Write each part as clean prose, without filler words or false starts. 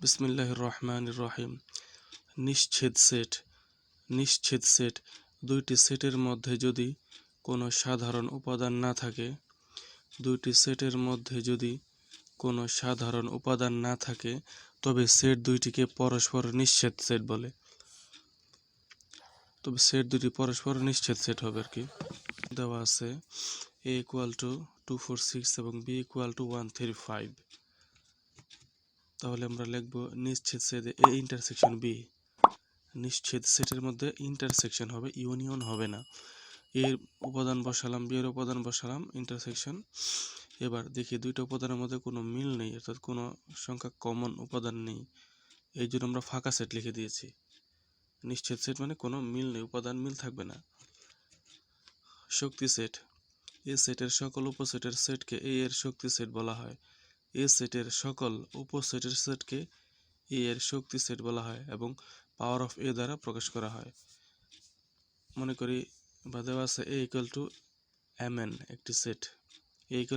বিসমিল্লাহির রহমানির রহিম। নিশ্ছেদ সেট দুইটি সেটের মধ্যে যদি কোনো সাধারণ উপাদান না থাকে তবে সেট দুইটিকে পরস্পর নিশ্ছেদ সেট বলে। তবে সেট দুটি পরস্পর নিশ্ছেদ সেট হবে আর কি। দেওয়া আছে a = 246 এবং b = 135। তাহলে আমরা লিখব নিশ্ছেদ সেটে a ইন্টারসেকশন b। নিশ্ছেদ সেটের মধ্যে ইন্টারসেকশন হবে, ইউনিয়ন হবে না। এর উপাদান বসালাম, বি এর উপাদান বসালাম, ইন্টারসেকশন। এবার দেখি দুইটা উপাদানের মধ্যে কোনো মিল নেই, অর্থাৎ কোনো সংখ্যা কমন উপাদান নেই। এই জন্য আমরা ফাঁকা সেট লিখে দিয়েছি। নিশ্ছেদ সেট মানে কোনো মিল নেই, উপাদান মিল থাকবে না। শক্তি সেট, এ সেটের সকল উপসেটের সেটকে এ এর শক্তি সেট বলা হয়। এ সেটের সকল উপসেটের সেটকে এ এর শক্তি সেট বলা হয় এবং পাওয়ার অফ এ দ্বারা প্রকাশ করা হয়। মনে করি বা দেওয়া আছে a = mn একটি সেট, a =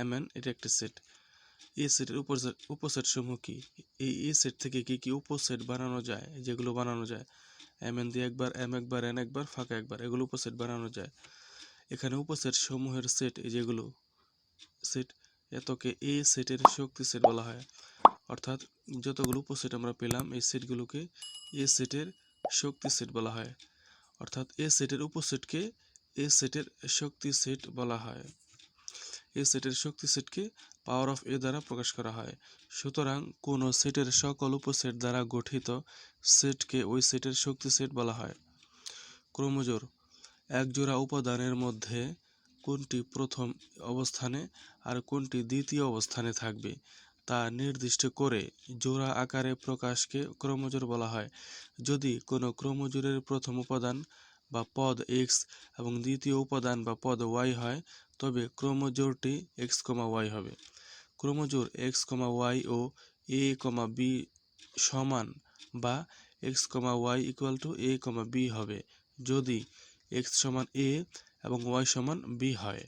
mn এটা একটি সেট। এই সেটের উপসেট সমূহ কি? এই সেট থেকে কি কি উপসেট বানানো যায়? যেগুলো বানানো যায় mn দিয়ে একবার, m একবার, n একবার, ফাঁকা একবার, এগুলো উপসেট বানানো যায়। এখানে উপসেট সমূহের সেট, এই যেগুলো সেট, এতকে এ সেটের শক্তি সেট বলা হয়। অর্থাৎ যতগুলো উপসেট আমরা পেলাম এই সেটগুলোকে এ সেটের শক্তি সেট বলা হয়। অর্থাৎ এ সেটের উপসেটকে এ সেটের শক্তি সেট বলা হয়। এ সেটের শক্তি সেটকে পাওয়ার অফ এ দ্বারা প্রকাশ করা হয়। সুতরাং কোন সেটের সকল উপসেট দ্বারা গঠিত সেটকে ওই সেটের শক্তি সেট বলা হয়। ক্রমজোড়, একজোড়া উপাদানের মধ্যে কোনটি প্রথম অবস্থানে আর কোনটি দ্বিতীয় অবস্থানে থাকবে তা নির্দিষ্ট করে জোড়া আকারে প্রকাশকে ক্রমজোড় বলা হয়। যদি কোনো ক্রমজোড়ের প্রথম উপাদান বা পদ x এবং দ্বিতীয় উপাদান বা পদ y হয় তবে ক্রমজোড়টি x, y হবে। ক্রমজোড় x, y O a, b সমান বা x, y = a, b হবে যদি x সমান a এবং y সমান b হয়।